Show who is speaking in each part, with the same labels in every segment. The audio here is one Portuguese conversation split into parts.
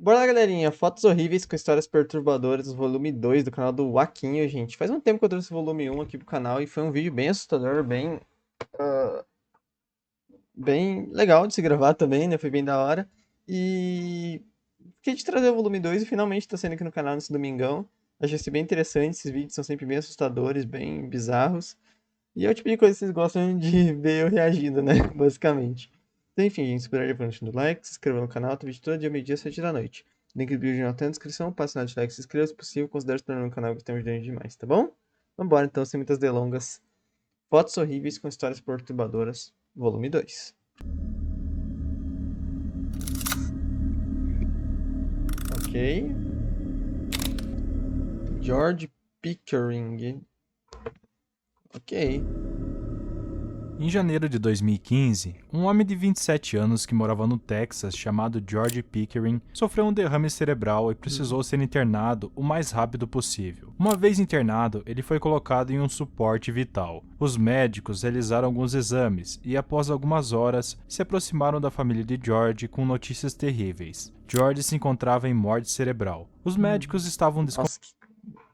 Speaker 1: Bora lá, galerinha. Fotos horríveis com histórias perturbadoras, volume 2 do canal do Waquinho, gente. Faz um tempo que eu trouxe o volume 1 aqui pro canal e foi um vídeo bem assustador, bem legal de se gravar também, né? Foi bem da hora. E fiquei de trazer o volume 2 e finalmente tá saindo aqui no canal nesse domingão. Achei isso bem interessante, esses vídeos são sempre bem assustadores, bem bizarros. E é o tipo de coisa que vocês gostam de ver eu reagindo, né? Basicamente. Então, enfim, gente, esperar já deixando o like, se inscreva no canal, tem vídeo todo dia, meio-dia, 7 da noite. Link do vídeo na descrição, passe na de like, se inscreva se possível, considere se tornar no canal que tem ajudando demais, tá bom? Vambora então, sem muitas delongas. Fotos horríveis com histórias perturbadoras, volume 2. Ok. George Pickering. Ok.
Speaker 2: Em janeiro de 2015, um homem de 27 anos que morava no Texas, chamado George Pickering, sofreu um derrame cerebral e precisou ser internado o mais rápido possível. Uma vez internado, ele foi colocado em um suporte vital. Os médicos realizaram alguns exames e, após algumas horas, se aproximaram da família de George com notícias terríveis. George se encontrava em morte cerebral. Os médicos estavam
Speaker 1: Nossa,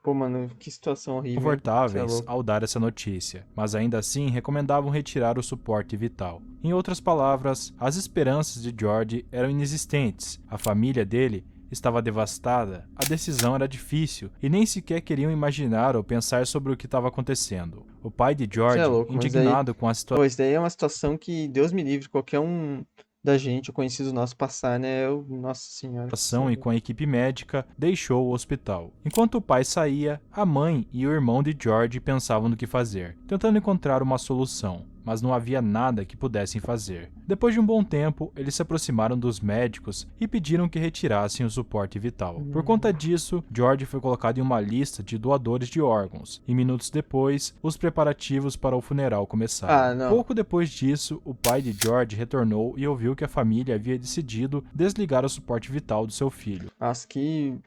Speaker 1: pô, mano, que situação horrível, hein? Você é
Speaker 2: confortáveis
Speaker 1: louco.
Speaker 2: ao dar essa notícia, mas ainda assim recomendavam retirar o suporte vital. Em outras palavras, as esperanças de George eram inexistentes, a família dele estava devastada, a decisão era difícil e nem sequer queriam imaginar ou pensar sobre o que estava acontecendo. O pai de
Speaker 1: Você é
Speaker 2: George,
Speaker 1: louco, mas aí.
Speaker 2: indignado com a
Speaker 1: Pô, isso daí é uma situação que Deus me livre, qualquer um da gente, o conhecido nosso, passar, né? Nossa senhora, você é
Speaker 2: situação e com
Speaker 1: louco.
Speaker 2: a equipe médica, deixou o hospital. Enquanto o pai saía, a mãe e o irmão de George pensavam no que fazer, tentando encontrar uma solução, mas não havia nada que pudessem fazer. Depois de um bom tempo, eles se aproximaram dos médicos e pediram que retirassem o suporte vital. Por conta disso, George foi colocado em uma lista de doadores de órgãos, e minutos depois, os preparativos para o funeral começaram.
Speaker 1: Ah, não.
Speaker 2: Pouco depois disso, o pai de George retornou e ouviu que a família havia decidido desligar o suporte vital do seu filho.
Speaker 1: Nossa, que.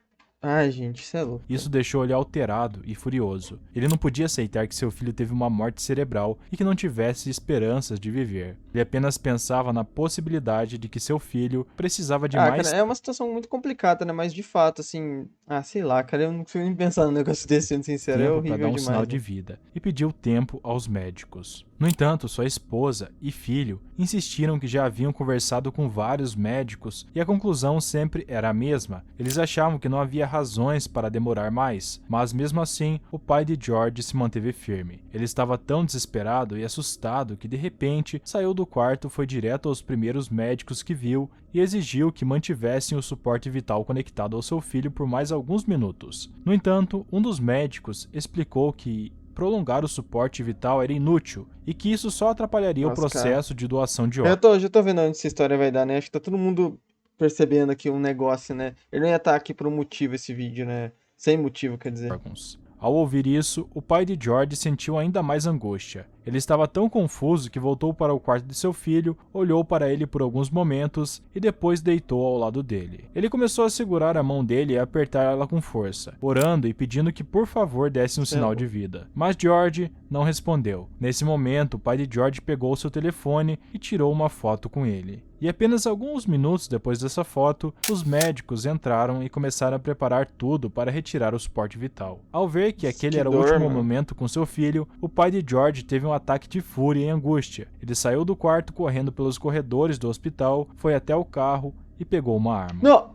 Speaker 1: Ai, gente, isso é louco,
Speaker 2: Isso
Speaker 1: velho.
Speaker 2: deixou ele alterado e furioso. Ele não podia aceitar que seu filho teve uma morte cerebral e que não tivesse esperanças de viver. Ele apenas pensava na possibilidade de que seu filho precisava de
Speaker 1: Ah, cara,
Speaker 2: mais
Speaker 1: é uma situação muito complicada, né? Mas de fato, assim. Ah, sei lá, cara, eu não consigo nem pensar num negócio desse, sendo sincero. É
Speaker 2: tempo para dar
Speaker 1: horrível
Speaker 2: um sinal
Speaker 1: demais,
Speaker 2: de
Speaker 1: né?
Speaker 2: vida e pediu tempo aos médicos. No entanto, sua esposa e filho insistiram que já haviam conversado com vários médicos e a conclusão sempre era a mesma. Eles achavam que não havia razões para demorar mais, mas mesmo assim, o pai de George se manteve firme. Ele estava tão desesperado e assustado que de repente saiu do quarto, foi direto aos primeiros médicos que viu e exigiu que mantivessem o suporte vital conectado ao seu filho por mais alguns minutos. No entanto, um dos médicos explicou que prolongar o suporte vital era inútil e que isso só atrapalharia o
Speaker 1: Nossa, cara.
Speaker 2: processo de doação de
Speaker 1: Já tô vendo onde essa história vai dar, né? Acho que tá todo mundo percebendo aqui um negócio, né? Ele não ia estar aqui por um motivo esse vídeo, né? Sem motivo, quer dizer.
Speaker 2: órgãos. Ao ouvir isso, o pai de George sentiu ainda mais angústia. Ele estava tão confuso que voltou para o quarto de seu filho, olhou para ele por alguns momentos e depois deitou ao lado dele. Ele começou a segurar a mão dele e a apertar ela com força, orando e pedindo que por favor desse um
Speaker 1: Você é
Speaker 2: sinal de
Speaker 1: louco.
Speaker 2: vida. Mas George não respondeu. Nesse momento, o pai de George pegou seu telefone e tirou uma foto com ele. E apenas alguns minutos depois dessa foto, os médicos entraram e começaram a preparar tudo para retirar o suporte vital. Ao ver que aquele
Speaker 1: Que
Speaker 2: era o
Speaker 1: dor,
Speaker 2: último
Speaker 1: mano.
Speaker 2: momento com seu filho, o pai de George teve um ataque de fúria e angústia. Ele saiu do quarto correndo pelos corredores do hospital, foi até o carro e pegou uma arma.
Speaker 1: Não!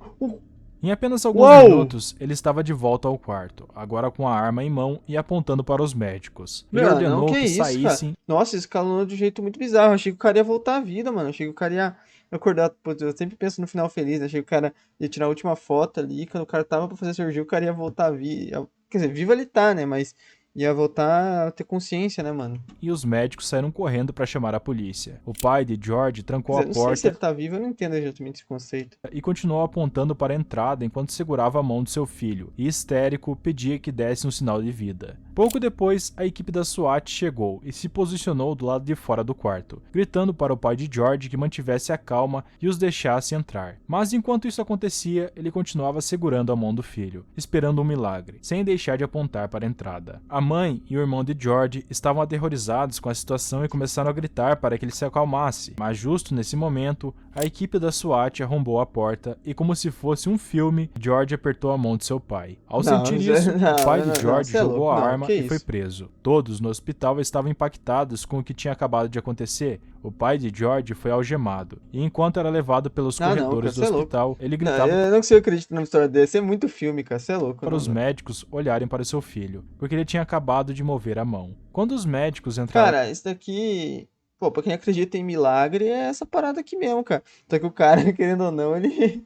Speaker 2: Em apenas alguns
Speaker 1: Uou!
Speaker 2: minutos, ele estava de volta ao quarto, agora com a arma em mão e apontando para os médicos. Ele
Speaker 1: Meu, não,
Speaker 2: ordenou
Speaker 1: que
Speaker 2: que
Speaker 1: isso, cara?
Speaker 2: saíssem.
Speaker 1: Nossa, escalonou de um jeito muito bizarro. Achei que o cara ia voltar à vida, mano. Achei que o cara ia acordar. Pô, eu sempre penso no final feliz, né? Achei que o cara ia tirar a última foto ali. Quando o cara tava pra fazer a cirurgia, o cara ia voltar a vida. Quer dizer, vivo ele tá, né? Mas ia voltar a ter consciência, né, mano?
Speaker 2: E os médicos saíram correndo para chamar a polícia. O pai de George
Speaker 1: Quer
Speaker 2: trancou a
Speaker 1: dizer, não sei se
Speaker 2: porta
Speaker 1: ele tá vivo, eu não entendo exatamente esse conceito.
Speaker 2: e continuou apontando para a entrada enquanto segurava a mão de seu filho, e histérico pedia que desse um sinal de vida. Pouco depois, a equipe da SWAT chegou e se posicionou do lado de fora do quarto, gritando para o pai de George que mantivesse a calma e os deixasse entrar. Mas enquanto isso acontecia, ele continuava segurando a mão do filho, esperando um milagre, sem deixar de apontar para a entrada. A mãe e o irmão de George estavam aterrorizados com a situação e começaram a gritar para que ele se acalmasse, mas justo nesse momento, a equipe da SWAT arrombou a porta e, como se fosse um filme, George apertou a mão de seu pai. Ao sentir isso, o pai de George jogou a arma e foi preso. Todos no hospital estavam impactados com o que tinha acabado de acontecer. O pai de George foi algemado, e enquanto era levado pelos corredores do hospital, ele gritava
Speaker 1: eu não consigo acreditar numa história dessa, é muito filme, cara, você é louco.
Speaker 2: para os médicos olharem para seu filho, porque ele tinha acabado de mover a mão. Quando os médicos entraram...
Speaker 1: Cara, isso daqui... Pô, pra quem acredita em milagre, é essa parada aqui mesmo, cara. Só que o cara, querendo ou não, ele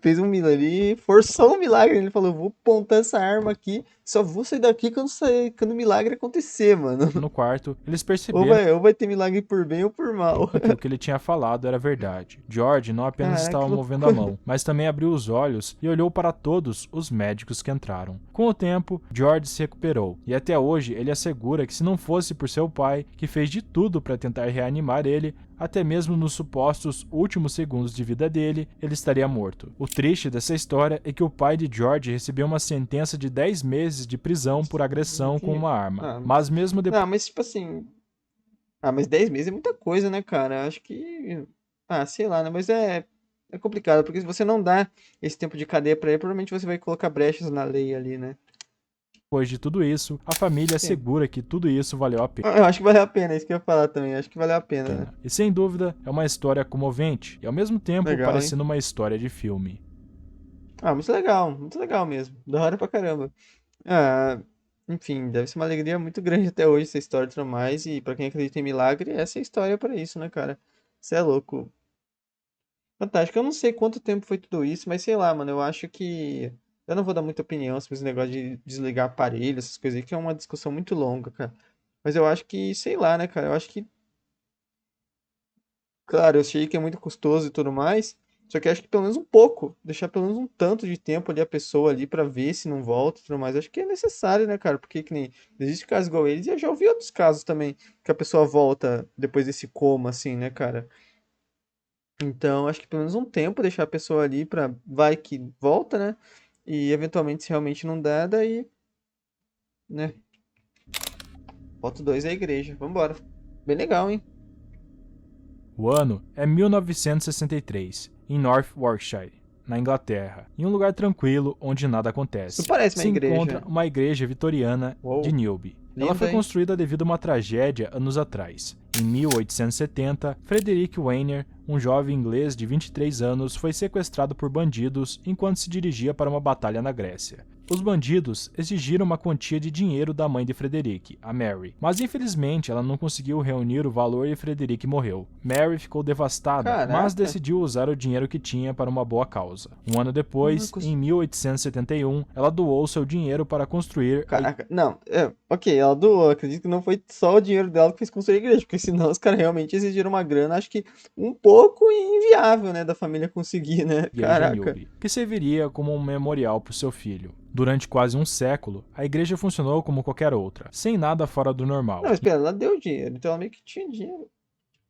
Speaker 1: fez um milagre, ele forçou um milagre, ele falou, vou apontar essa arma aqui, só vou sair daqui quando o milagre acontecer, mano.
Speaker 2: No quarto, eles perceberam
Speaker 1: ou vai ter milagre por bem ou por mal.
Speaker 2: que o que ele tinha falado era verdade. George não apenas estava movendo a mão, mas também abriu os olhos e olhou para todos os médicos que entraram. Com o tempo, George se recuperou, e até hoje ele assegura que se não fosse por seu pai, que fez de tudo para tentar reanimar ele, até mesmo nos supostos últimos segundos de vida dele, ele estaria morto. O triste dessa história é que o pai de George recebeu uma sentença de 10 meses de prisão por agressão com uma arma. Mas mesmo depois...
Speaker 1: Não, mas tipo assim... mas 10 meses é muita coisa, né, cara? Acho que... sei lá, né? Mas é complicado, porque se você não dá esse tempo de cadeia pra ele, provavelmente você vai colocar brechas na lei ali, né?
Speaker 2: Depois de tudo isso, a família assegura que tudo isso valeu a pena.
Speaker 1: Eu acho que valeu a pena, é isso que eu ia falar também. Acho que valeu a pena, né?
Speaker 2: E sem dúvida, é uma história comovente e ao mesmo tempo
Speaker 1: Legal,
Speaker 2: parecendo uma história de filme.
Speaker 1: Muito legal mesmo. Da hora pra caramba. Enfim, deve ser uma alegria muito grande até hoje essa história e tudo mais. E pra quem acredita em milagre, essa é a história pra isso, né, cara? Você é louco. Fantástico. Eu não sei quanto tempo foi tudo isso, mas sei lá, mano. Eu acho que. Eu não vou dar muita opinião sobre esse negócio de desligar aparelho, essas coisas aí, que é uma discussão muito longa, cara. Mas eu acho que, sei lá, né, cara? Eu acho que. Claro, eu sei que é muito custoso e tudo mais. Só que eu acho que pelo menos um pouco. Deixar pelo menos um tanto de tempo ali a pessoa ali pra ver se não volta e tudo mais. Acho que é necessário, né, cara? Porque que nem. Existe casos igual eles e eu já ouvi outros casos também. Que a pessoa volta depois desse coma, assim, né, cara? Então, acho que pelo menos um tempo deixar a pessoa ali pra. Vai que volta, né? E eventualmente, se realmente não der, daí. Né? Foto 2 é a igreja. Vambora. Bem legal, hein?
Speaker 2: O ano é 1963, em North Warwickshire, na Inglaterra, em um lugar tranquilo onde nada acontece.
Speaker 1: Isso parece uma
Speaker 2: Se
Speaker 1: igreja.
Speaker 2: encontra uma igreja vitoriana de Newby. Ela foi construída devido a uma tragédia anos atrás. Em 1870, Frederick Weiner, um jovem inglês de 23 anos, foi sequestrado por bandidos enquanto se dirigia para uma batalha na Grécia. Os bandidos exigiram uma quantia de dinheiro da mãe de Frederick, a Mary, mas infelizmente ela não conseguiu reunir o valor e Frederick morreu. Mary ficou devastada, mas decidiu usar o dinheiro que tinha para uma boa causa. Um ano depois, em 1871, ela doou seu dinheiro para construir...
Speaker 1: Ok, ela doou, acredito que não foi só o dinheiro dela que fez construir a igreja, porque senão os caras realmente exigiram uma grana, acho que um pouco inviável, né, da família conseguir, né? Caraca.
Speaker 2: Que serviria como um memorial para o seu filho. Durante quase um século, a igreja funcionou como qualquer outra, sem nada fora do normal.
Speaker 1: Não, mas espera, ela deu dinheiro, então ela meio que tinha dinheiro.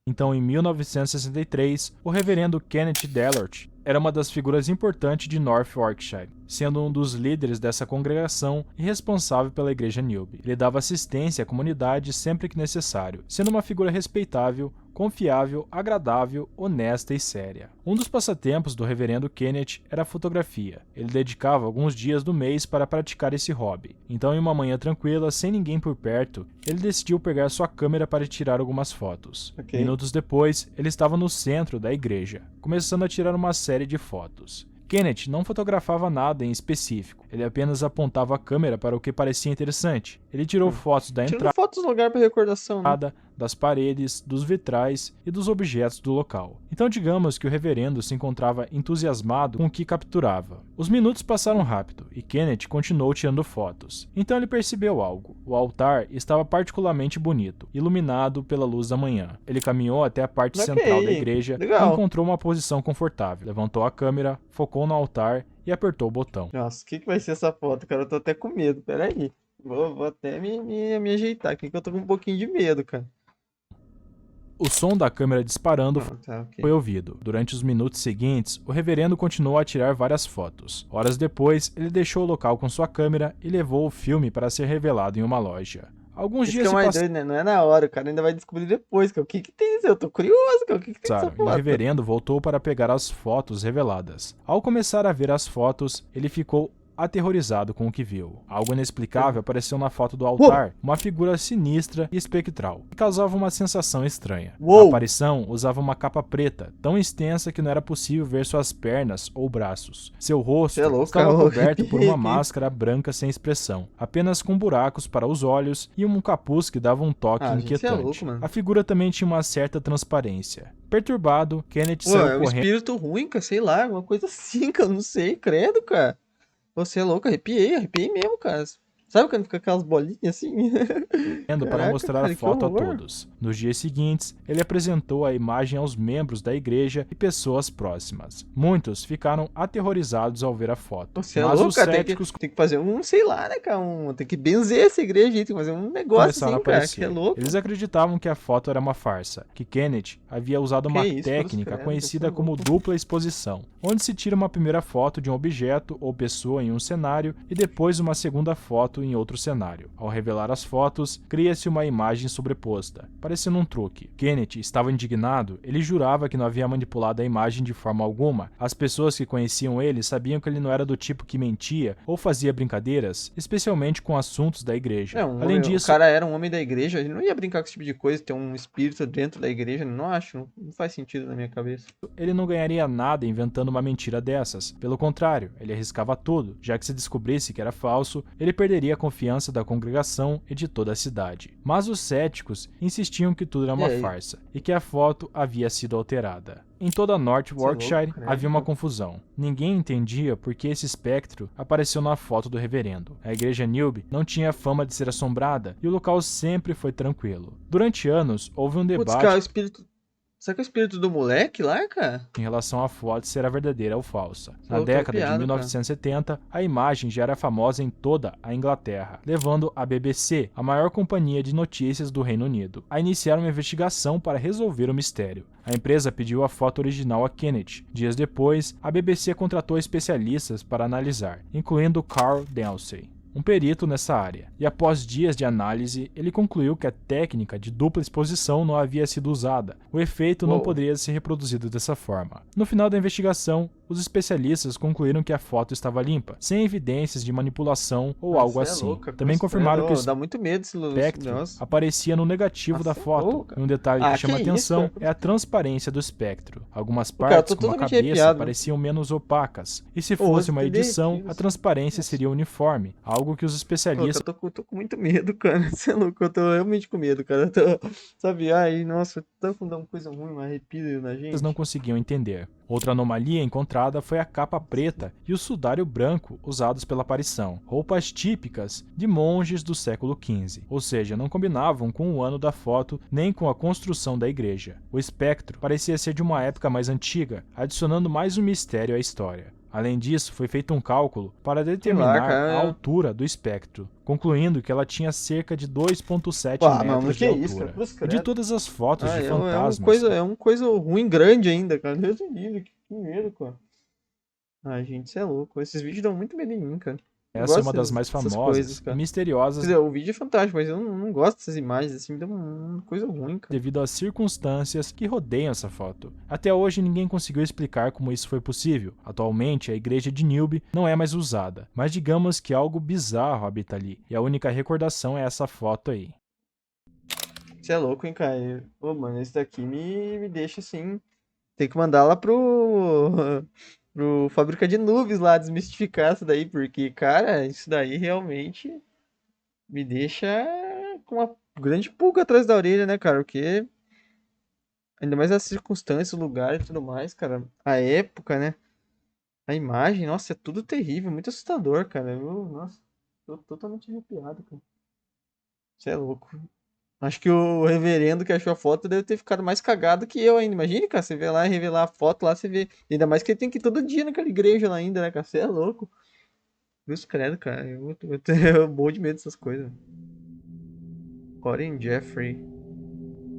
Speaker 2: Então, em 1963, o reverendo Kenneth Dellert era uma das figuras importantes de North Warwickshire, sendo um dos líderes dessa congregação e responsável pela igreja Newby. Ele dava assistência à comunidade sempre que necessário, sendo uma figura respeitável, confiável, agradável, honesta e séria. Um dos passatempos do reverendo Kenneth era a fotografia. Ele dedicava alguns dias do mês para praticar esse hobby. Então, em uma manhã tranquila, sem ninguém por perto, ele decidiu pegar sua câmera para tirar algumas fotos. Minutos depois, ele estava no centro da igreja, começando a tirar uma série de fotos. Kenneth não fotografava nada em específico, ele apenas apontava a câmera para o que parecia interessante. Ele tirou fotos da entrada,
Speaker 1: fotos do lugar para recordação, né?
Speaker 2: Das paredes, dos vitrais e dos objetos do local. Então digamos que o reverendo se encontrava entusiasmado com o que capturava. Os minutos passaram rápido e Kenneth continuou tirando fotos. Então ele percebeu algo. O altar estava particularmente bonito, iluminado pela luz da manhã. Ele caminhou até a parte central da igreja e encontrou uma posição confortável. Levantou a câmera, focou no altar e apertou o botão.
Speaker 1: Nossa, o que vai ser essa foto, cara? Eu tô até com medo, peraí. Vou até me ajeitar aqui, que eu tô com um pouquinho de medo, cara.
Speaker 2: O som da câmera disparando
Speaker 1: Ah, tá,
Speaker 2: foi
Speaker 1: ok.
Speaker 2: ouvido. Durante os minutos seguintes, o reverendo continuou a tirar várias fotos. Horas depois, ele deixou o local com sua câmera e levou o filme para ser revelado em uma loja. Alguns
Speaker 1: Isso que
Speaker 2: dias
Speaker 1: é
Speaker 2: se
Speaker 1: mais doido, né? Não é na hora, o cara ainda vai descobrir depois, cara. O que que tem isso? Eu tô curioso, cara. O que que tem nessa
Speaker 2: passaram e o
Speaker 1: foto?
Speaker 2: reverendo voltou para pegar as fotos reveladas. Ao começar a ver as fotos, ele ficou aterrorizado com o que viu. Algo inexplicável apareceu na foto do
Speaker 1: Uou!
Speaker 2: altar, uma figura sinistra e espectral, que causava uma sensação estranha. A
Speaker 1: Uou!
Speaker 2: aparição usava uma capa preta, tão extensa que não era possível ver suas pernas ou braços. Seu
Speaker 1: Você é
Speaker 2: rosto
Speaker 1: louco, cara.
Speaker 2: estava
Speaker 1: Eu
Speaker 2: coberto por
Speaker 1: arrepiei
Speaker 2: uma
Speaker 1: aqui.
Speaker 2: máscara branca sem expressão, apenas com buracos para os olhos e um capuz que dava um toque
Speaker 1: Ah, gente, você é louco,
Speaker 2: inquietante. A
Speaker 1: mano.
Speaker 2: figura também tinha uma certa transparência. Perturbado, Kenneth
Speaker 1: Pô,
Speaker 2: saiu
Speaker 1: é um
Speaker 2: correndo
Speaker 1: espírito ruim, cara. Sei lá, uma coisa assim, cara. Eu não sei, credo, cara. Você é louco, arrepiei mesmo, cara. Sabe quando fica aquelas bolinhas assim?
Speaker 2: para
Speaker 1: Caraca,
Speaker 2: mostrar a
Speaker 1: cara, que
Speaker 2: foto a
Speaker 1: horror.
Speaker 2: todos. Nos dias seguintes, ele apresentou a imagem aos membros da igreja e pessoas próximas. Muitos ficaram aterrorizados ao ver a foto,
Speaker 1: Você é
Speaker 2: mas
Speaker 1: louco,
Speaker 2: os
Speaker 1: cara.
Speaker 2: céticos
Speaker 1: Tem que fazer um, sei lá, né, cara? Tem que benzer essa igreja aí. Tem que fazer um negócio
Speaker 2: começaram a
Speaker 1: assim, cara. Que é
Speaker 2: aparecer. Eles
Speaker 1: louco.
Speaker 2: acreditavam que a foto era uma farsa, que Kenneth havia usado
Speaker 1: Que
Speaker 2: uma
Speaker 1: isso, cruz
Speaker 2: técnica
Speaker 1: credo, você é
Speaker 2: conhecida como
Speaker 1: louco.
Speaker 2: dupla exposição, onde se tira uma primeira foto de um objeto ou pessoa em um cenário e depois uma segunda foto em outro cenário. Ao revelar as fotos, cria-se uma imagem sobreposta, parecendo um truque. Kenneth estava indignado, ele jurava que não havia manipulado a imagem de forma alguma. As pessoas que conheciam ele sabiam que ele não era do tipo que mentia ou fazia brincadeiras, especialmente com assuntos da igreja.
Speaker 1: É,
Speaker 2: Além
Speaker 1: o
Speaker 2: disso,
Speaker 1: cara era um homem da igreja, ele não ia brincar com esse tipo de coisa, ter um espírito dentro da igreja, não acho, não faz sentido na minha cabeça.
Speaker 2: ele não ganharia nada inventando uma mentira dessas. Pelo contrário, ele arriscava tudo, já que se descobrisse que era falso, ele perderia a confiança da congregação e de toda a cidade. Mas os céticos insistiam que tudo era
Speaker 1: E
Speaker 2: uma
Speaker 1: aí,
Speaker 2: farsa e que a foto havia sido alterada. Em toda North
Speaker 1: você é louco,
Speaker 2: Yorkshire havia
Speaker 1: credo,
Speaker 2: uma
Speaker 1: cara.
Speaker 2: confusão. Ninguém entendia por que esse espectro apareceu na foto do reverendo. A igreja Newby não tinha fama de ser assombrada e o local sempre foi tranquilo. Durante anos, houve um
Speaker 1: Putz, cara,
Speaker 2: debate
Speaker 1: o espírito. Será que é o espírito do moleque lá, cara?
Speaker 2: em relação à foto ser a verdadeira ou falsa.
Speaker 1: Você é
Speaker 2: Na
Speaker 1: louco,
Speaker 2: década de
Speaker 1: arrepiado, cara.
Speaker 2: 1970, a imagem já era famosa em toda a Inglaterra, levando a BBC, a maior companhia de notícias do Reino Unido, a iniciar uma investigação para resolver o mistério. A empresa pediu a foto original a Kenneth. Dias depois, a BBC contratou especialistas para analisar, incluindo Carl Delsey, um perito nessa área, e após dias de análise, ele concluiu que a técnica de dupla exposição não havia sido usada. O efeito não
Speaker 1: Uou.
Speaker 2: poderia ser reproduzido dessa forma. No final da investigação, os especialistas concluíram que a foto estava limpa, sem evidências de manipulação ou
Speaker 1: Ah,
Speaker 2: algo
Speaker 1: você é
Speaker 2: assim.
Speaker 1: louca,
Speaker 2: Também
Speaker 1: cruz credo.
Speaker 2: confirmaram que o
Speaker 1: Ô, dá muito medo esse
Speaker 2: espectro
Speaker 1: negócio.
Speaker 2: aparecia no negativo da
Speaker 1: Nossa, é
Speaker 2: foto.
Speaker 1: louco,
Speaker 2: E
Speaker 1: cara.
Speaker 2: um detalhe que
Speaker 1: Ah, que
Speaker 2: chama
Speaker 1: isso,
Speaker 2: atenção
Speaker 1: cara,
Speaker 2: é
Speaker 1: cruz
Speaker 2: a
Speaker 1: credo.
Speaker 2: transparência do espectro. Algumas
Speaker 1: Ô, cara, eu
Speaker 2: partes,
Speaker 1: tô
Speaker 2: como a
Speaker 1: totalmente
Speaker 2: cabeça,
Speaker 1: arrepiado, mano.
Speaker 2: pareciam menos opacas. E se
Speaker 1: Ô,
Speaker 2: fosse
Speaker 1: você
Speaker 2: uma
Speaker 1: tá
Speaker 2: edição,
Speaker 1: derretido,
Speaker 2: a
Speaker 1: assim.
Speaker 2: transparência
Speaker 1: Nossa.
Speaker 2: seria uniforme, algo que os
Speaker 1: Ô, cara,
Speaker 2: especialistas
Speaker 1: tô com muito medo, cara. Você é louco, eu tô realmente com medo, cara. Sabe, ai, nossa, tá com uma coisa ruim, um arrepio na
Speaker 2: não
Speaker 1: gente.
Speaker 2: conseguiam entender. Outra anomalia encontrada foi a capa preta e o sudário branco usados pela aparição, roupas típicas de monges do século XV, ou seja, não combinavam com o ano da foto nem com a construção da igreja. O espectro parecia ser de uma época mais antiga, adicionando mais um mistério à história. Além disso, foi feito um cálculo para
Speaker 1: Sei lá,
Speaker 2: determinar a
Speaker 1: cara.
Speaker 2: altura do espectro, concluindo que ela tinha cerca de 2,7
Speaker 1: Ah, mano,
Speaker 2: metros
Speaker 1: que
Speaker 2: de
Speaker 1: é isso, cara?
Speaker 2: altura.
Speaker 1: Cruz
Speaker 2: E de
Speaker 1: credo.
Speaker 2: todas as fotos
Speaker 1: Ah,
Speaker 2: de fantasmas
Speaker 1: é um coisa ruim grande ainda, cara. Deus me livre, que medo, cara. Ai, gente, você é louco. Esses vídeos dão muito medo em mim, cara. Não
Speaker 2: essa é
Speaker 1: gosto
Speaker 2: uma das mais
Speaker 1: dessas coisas,
Speaker 2: famosas e
Speaker 1: cara. Quer
Speaker 2: misteriosas
Speaker 1: dizer, o vídeo é fantástico, mas eu não gosto dessas imagens, assim, me dá uma coisa ruim, cara.
Speaker 2: devido às circunstâncias que rodeiam essa foto. Até hoje ninguém conseguiu explicar como isso foi possível. Atualmente a igreja de Newby não é mais usada, mas digamos que algo bizarro habita ali, e a única recordação é essa foto aí.
Speaker 1: Você é louco, hein, cara? Ô, mano, esse daqui me deixa assim. Tem que mandar lá pro Fábrica de Nuvens lá desmistificar isso daí, porque, cara, isso daí realmente me deixa com uma grande pulga atrás da orelha, né, cara? Porque ainda mais as circunstâncias, o lugar e tudo mais, cara. A época, né? A imagem, nossa, é tudo terrível, muito assustador, cara. Nossa, tô totalmente arrepiado, cara. Você é louco. Acho que o reverendo que achou a foto deve ter ficado mais cagado que eu ainda. Imagine, cara, você vê lá e revelar a foto lá, você vê. Ainda mais que ele tem que ir todo dia naquela igreja lá ainda, né, cara? Você é louco. Cruz credo, cara. Eu tenho um monte de medo dessas coisas. Colin Jeffrey.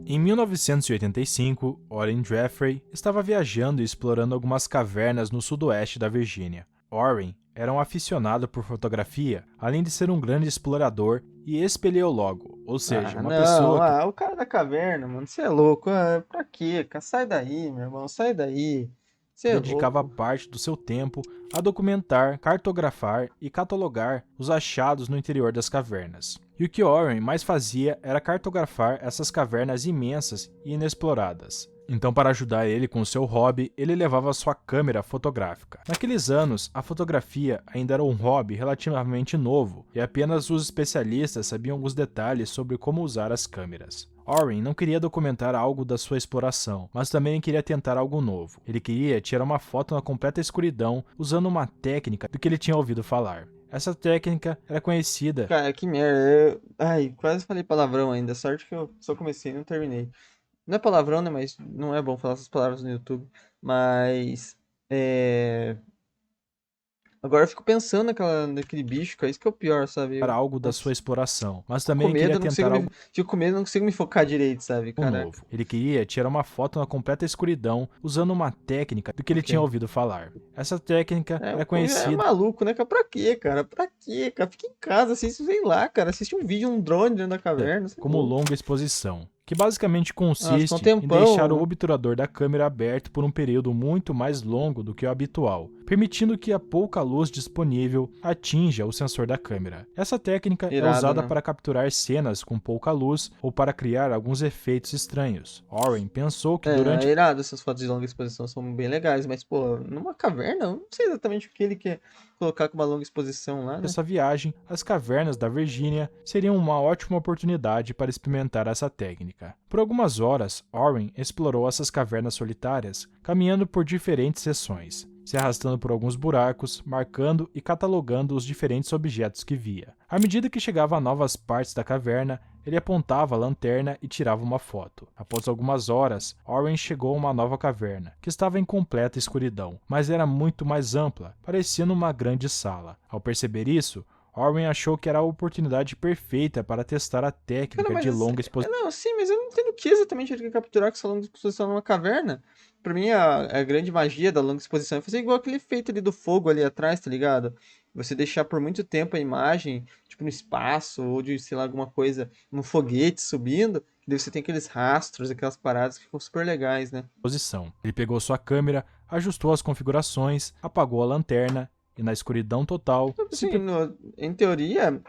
Speaker 2: Em 1985, Orrin Jeffrey estava viajando e explorando algumas cavernas no sudoeste da Virgínia. Orrin era um aficionado por fotografia, além de ser um grande explorador e espeleólogo, ou seja,
Speaker 1: Ah,
Speaker 2: uma
Speaker 1: não.
Speaker 2: pessoa que
Speaker 1: Ah, o cara da caverna, mano. Você é louco. Ah, pra quê, cara? Sai daí, meu irmão. Sai daí. Você é
Speaker 2: dedicava
Speaker 1: louco.
Speaker 2: parte do seu tempo a documentar, cartografar e catalogar os achados no interior das cavernas. E o que Orrin mais fazia era cartografar essas cavernas imensas e inexploradas. Então, para ajudar ele com seu hobby, ele levava sua câmera fotográfica. Naqueles anos, a fotografia ainda era um hobby relativamente novo, e apenas os especialistas sabiam alguns detalhes sobre como usar as câmeras. Orrin não queria documentar algo da sua exploração, mas também queria tentar algo novo. Ele queria tirar uma foto na completa escuridão usando uma técnica do que ele tinha ouvido falar. Essa técnica era conhecida
Speaker 1: Cara, que merda. Ai, quase falei palavrão ainda. Sorte que eu só comecei e não terminei. Não é palavrão, né? Mas não é bom falar essas palavras no YouTube. Mas. É. Agora eu fico pensando naquele bicho, cara. Isso que é o pior, sabe?
Speaker 2: algo da sua
Speaker 1: Nossa,
Speaker 2: exploração, mas
Speaker 1: fico com
Speaker 2: também
Speaker 1: medo,
Speaker 2: queria
Speaker 1: eu não consigo
Speaker 2: tentar
Speaker 1: me.
Speaker 2: algo
Speaker 1: Fico com medo, eu não consigo me focar direito, sabe? Caraca.
Speaker 2: novo. Ele queria tirar uma foto na completa escuridão usando uma técnica do que ele
Speaker 1: Ok.
Speaker 2: tinha ouvido falar. Essa técnica
Speaker 1: É, o
Speaker 2: era
Speaker 1: Coisa é
Speaker 2: conhecida
Speaker 1: maluco, né, cara? Pra quê, cara? Pra quê, cara? Fica em casa, assiste, sei lá, cara. Assiste um vídeo, um drone dentro da caverna, você é
Speaker 2: como
Speaker 1: louco.
Speaker 2: longa exposição, que basicamente
Speaker 1: Ah, ficou um
Speaker 2: consiste em deixar o
Speaker 1: tempão.
Speaker 2: obturador da câmera aberto por um período muito mais longo do que o habitual, permitindo que a pouca luz disponível atinja o sensor da câmera. Essa técnica é
Speaker 1: Irado,
Speaker 2: usada
Speaker 1: né?
Speaker 2: para capturar cenas com pouca luz ou para criar alguns efeitos estranhos. Orrin pensou que
Speaker 1: É,
Speaker 2: durante
Speaker 1: é irado, essas fotos de longa exposição são bem legais, mas, pô, numa caverna, eu não sei exatamente o que ele quer colocar com uma longa exposição lá, né?
Speaker 2: essa viagem, as cavernas da Virgínia seriam uma ótima oportunidade para experimentar essa técnica. Por algumas horas, Orrin explorou essas cavernas solitárias, caminhando por diferentes seções, se arrastando por alguns buracos, marcando e catalogando os diferentes objetos que via. À medida que chegava a novas partes da caverna, ele apontava a lanterna e tirava uma foto. Após algumas horas, Orrin chegou a uma nova caverna, que estava em completa escuridão, mas era muito mais ampla, parecendo uma grande sala. Ao perceber isso, Orrin achou que era a oportunidade perfeita para testar a
Speaker 1: Cara,
Speaker 2: técnica
Speaker 1: mas
Speaker 2: de longa exposição.
Speaker 1: não, sim, mas eu não entendo o que exatamente ele quer capturar com essa longa exposição numa caverna. Pra mim, a grande magia da longa exposição é fazer igual aquele efeito ali do fogo ali atrás, tá ligado? Você deixar por muito tempo a imagem, tipo no espaço, ou de, sei lá, alguma coisa, um foguete subindo, que daí você tem aqueles rastros, aquelas paradas que ficam super legais, né?
Speaker 2: Ele pegou sua câmera, ajustou as configurações, apagou a lanterna e, na escuridão total,
Speaker 1: Tipo
Speaker 2: se
Speaker 1: assim,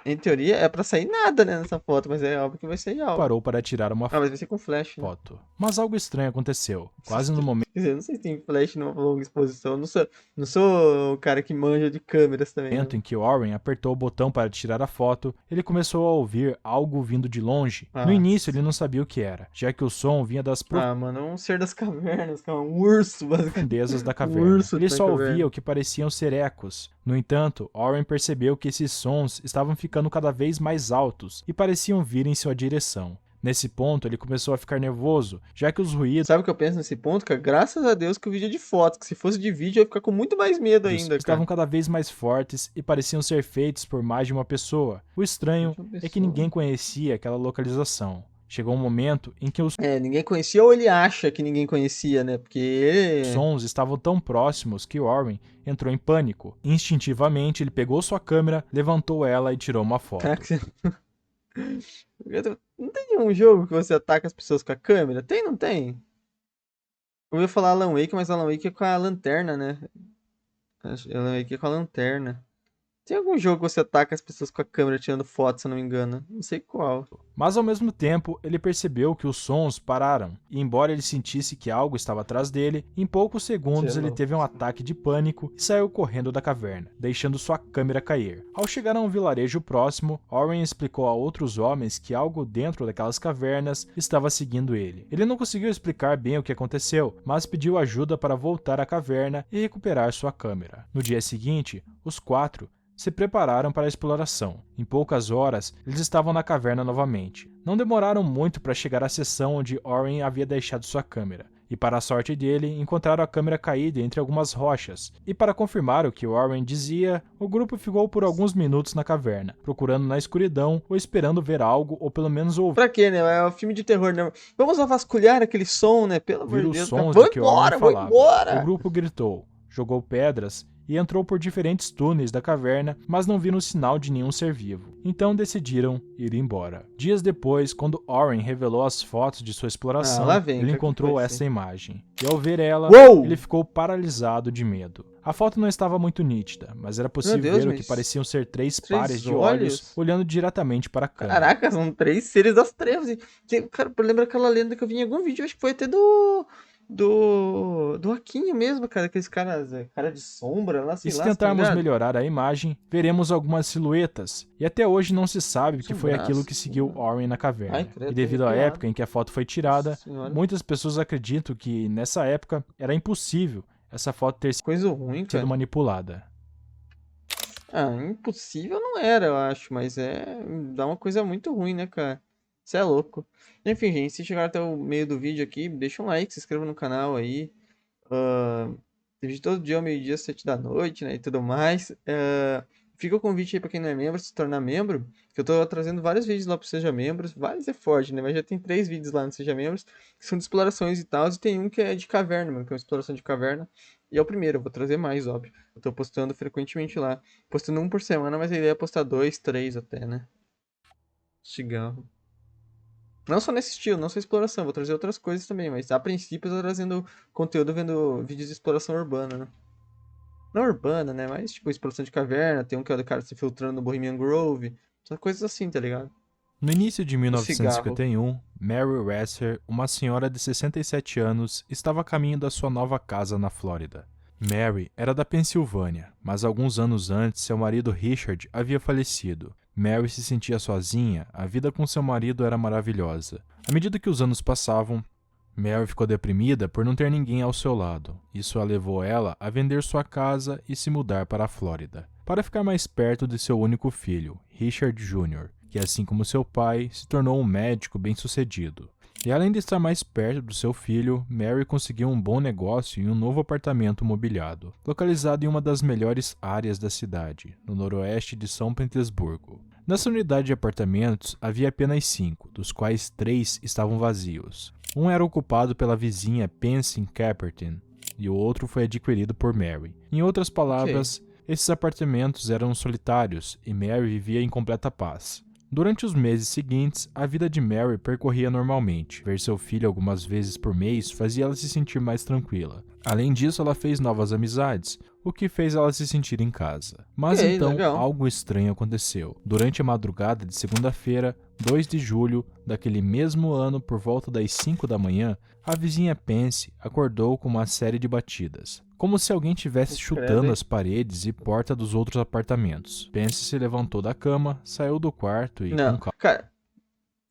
Speaker 1: em teoria é pra sair nada, né, nessa foto, mas é óbvio que vai sair algo.
Speaker 2: preparou para tirar uma
Speaker 1: Ah, mas vai ser com flash, né?
Speaker 2: foto. Mas algo estranho aconteceu. Quase no momento
Speaker 1: Quer dizer, eu não sei se tem flash numa longa exposição. Eu não sou o cara que manja de câmeras também, não.
Speaker 2: em que Warren apertou o botão para tirar a foto, ele começou a ouvir algo vindo de longe. No
Speaker 1: Ah,
Speaker 2: início, ele não sabia o que era, já que o som vinha das
Speaker 1: mano, é um ser das cavernas, cara. Um urso, basicamente.
Speaker 2: profundezas da
Speaker 1: Um
Speaker 2: caverna.
Speaker 1: urso
Speaker 2: Ele
Speaker 1: na
Speaker 2: só ouvia
Speaker 1: caverna.
Speaker 2: o que pareciam ser ecos. No entanto, Warren percebeu que esses sons estavam ficando cada vez mais altos e pareciam vir em sua direção. Nesse ponto, ele começou a ficar nervoso, já que os ruídos
Speaker 1: Sabe o que eu penso nesse ponto, cara? Graças a Deus que o vídeo é de foto, que se fosse de vídeo eu ia ficar com muito mais medo ainda,
Speaker 2: estavam
Speaker 1: cara.
Speaker 2: cada vez mais fortes e pareciam ser feitos por mais de uma pessoa. O estranho
Speaker 1: De uma
Speaker 2: é que
Speaker 1: pessoa.
Speaker 2: ninguém conhecia aquela localização. Chegou um momento em que os
Speaker 1: É, ninguém conhecia ou ele acha que ninguém conhecia, né? Porque ele...
Speaker 2: sons estavam tão próximos que Warren entrou em pânico. Instintivamente, ele pegou sua câmera, levantou ela e tirou uma
Speaker 1: Caraca,
Speaker 2: foto.
Speaker 1: não tem nenhum jogo que você ataca as pessoas com a câmera? Tem, não tem? Eu ia falar Alan Wake, mas Alan Wake é com a lanterna, né? Alan Wake é com a lanterna. Tem algum jogo que você ataca as pessoas com a câmera tirando foto, se eu não me engano? Não sei qual.
Speaker 2: Mas ao mesmo tempo, ele percebeu que os sons pararam, e embora ele sentisse que algo estava atrás dele, em poucos
Speaker 1: Você é
Speaker 2: segundos ele
Speaker 1: louco.
Speaker 2: teve um ataque de pânico e saiu correndo da caverna, deixando sua câmera cair. Ao chegar a um vilarejo próximo, Orrin explicou a outros homens que algo dentro daquelas cavernas estava seguindo ele. Ele não conseguiu explicar bem o que aconteceu, mas pediu ajuda para voltar à caverna e recuperar sua câmera. No dia seguinte, os quatro se prepararam para a exploração. Em poucas horas, eles estavam na caverna novamente. Não demoraram muito para chegar à seção onde Orrin havia deixado sua câmera, E para a sorte dele, encontraram a câmera caída entre algumas rochas. E para confirmar o que Warren dizia, o grupo ficou por alguns minutos na caverna, procurando na escuridão ou esperando ver algo ou pelo menos
Speaker 1: Pra quê, né? É um filme de terror, né? Vamos lá vasculhar aquele som, né? Pelo amor
Speaker 2: ouvir
Speaker 1: de
Speaker 2: os
Speaker 1: Deus, cara.
Speaker 2: sons
Speaker 1: Vou
Speaker 2: de que Warren
Speaker 1: embora, vou
Speaker 2: falava. O
Speaker 1: embora!
Speaker 2: grupo gritou, jogou pedras e entrou por diferentes túneis da caverna, mas não viram sinal de nenhum ser vivo. Então decidiram ir embora. Dias depois, quando Warren revelou as fotos de sua exploração,
Speaker 1: lá vem,
Speaker 2: ele
Speaker 1: cara, que
Speaker 2: encontrou
Speaker 1: foi
Speaker 2: essa
Speaker 1: isso?
Speaker 2: imagem. E ao ver ela,
Speaker 1: Uou!
Speaker 2: ele ficou paralisado de medo. A foto não estava muito nítida, mas era
Speaker 1: Meu
Speaker 2: possível
Speaker 1: Deus,
Speaker 2: ver o que
Speaker 1: mas
Speaker 2: pareciam ser três
Speaker 1: três
Speaker 2: pares de olhos
Speaker 1: olhos?
Speaker 2: olhando diretamente para a câmera.
Speaker 1: Caraca, são 3 seres das trevas. Cara, lembra aquela lenda que eu vi em algum vídeo, acho que foi até do Aquinho mesmo, cara, aqueles caras, cara de sombra lá,
Speaker 2: E
Speaker 1: sei
Speaker 2: se
Speaker 1: lá, você tá
Speaker 2: tentarmos
Speaker 1: ligado?
Speaker 2: melhorar a imagem, veremos algumas silhuetas, e até hoje não se sabe o que
Speaker 1: São
Speaker 2: foi aquilo que
Speaker 1: braços,
Speaker 2: seguiu
Speaker 1: né?
Speaker 2: Warren na
Speaker 1: Ai,
Speaker 2: caverna.
Speaker 1: credo,
Speaker 2: E
Speaker 1: tô
Speaker 2: devido à
Speaker 1: arrepiado.
Speaker 2: época em que a foto foi
Speaker 1: Nossa
Speaker 2: tirada,
Speaker 1: senhora.
Speaker 2: muitas pessoas acreditam que nessa época era impossível essa foto ter
Speaker 1: Coisa ruim,
Speaker 2: sido
Speaker 1: cara.
Speaker 2: manipulada.
Speaker 1: Ah, impossível não era, eu acho, mas dá uma coisa muito ruim, né, cara? Você é louco. Enfim, gente, se chegaram até o meio do vídeo aqui, deixa um like, se inscreva no canal aí. Tem vídeo todo dia ao meio-dia, 7 da noite, né, e tudo mais. Fica o convite aí pra quem não é membro, se tornar membro, que eu tô trazendo vários vídeos lá pro Seja Membros. Vários é forte, né, mas já tem 3 vídeos lá no Seja Membros, que são de explorações e tal, e tem um que é de caverna, mano, que é uma exploração de caverna. E é o primeiro, eu vou trazer mais, óbvio. Eu tô postando frequentemente lá. Postando um por semana, mas a ideia é postar 2, 3 até, né? Cigarro. Não só nesse estilo, não só exploração, vou trazer outras coisas também, mas a princípio eu tô trazendo conteúdo vendo vídeos de exploração urbana, né? Não urbana, né? Mas tipo exploração de caverna, tem um que é do cara se filtrando no Bohemian Grove, são coisas assim, tá ligado?
Speaker 2: No início de
Speaker 1: O cigarro.
Speaker 2: 1951, Mary Resser, uma senhora de 67 anos, estava a caminho da sua nova casa na Flórida. Mary era da Pensilvânia, mas alguns anos antes seu marido Richard havia falecido. Mary se sentia sozinha, a vida com seu marido era maravilhosa. À medida que os anos passavam, Mary ficou deprimida por não ter ninguém ao seu lado. Isso a levou ela a vender sua casa e se mudar para a Flórida, para ficar mais perto de seu único filho, Richard Jr., que, assim como seu pai, se tornou um médico bem-sucedido. E além de estar mais perto do seu filho, Mary conseguiu um bom negócio em um novo apartamento mobiliado, localizado em uma das melhores áreas da cidade, no noroeste de São Petersburgo. Nessa unidade de apartamentos havia apenas 5, dos quais 3 estavam vazios. Um era ocupado pela vizinha Pansy Caperton, e o outro foi adquirido por Mary. Em outras palavras, esses apartamentos eram solitários e Mary vivia em completa paz. Durante os meses seguintes, a vida de Mary percorria normalmente. Ver seu filho algumas vezes por mês fazia ela se sentir mais tranquila. Além disso, ela fez novas amizades, o que fez ela se sentir em casa. Mas então,
Speaker 1: Legal.
Speaker 2: algo estranho aconteceu. Durante a madrugada de segunda-feira, 2 de julho daquele mesmo ano, por volta das 5 da manhã, a vizinha Pansy acordou com uma série de batidas, como se alguém estivesse chutando as paredes e porta dos outros apartamentos. Pansy se levantou da cama, saiu do quarto e,
Speaker 1: Não,
Speaker 2: com calma,
Speaker 1: cara,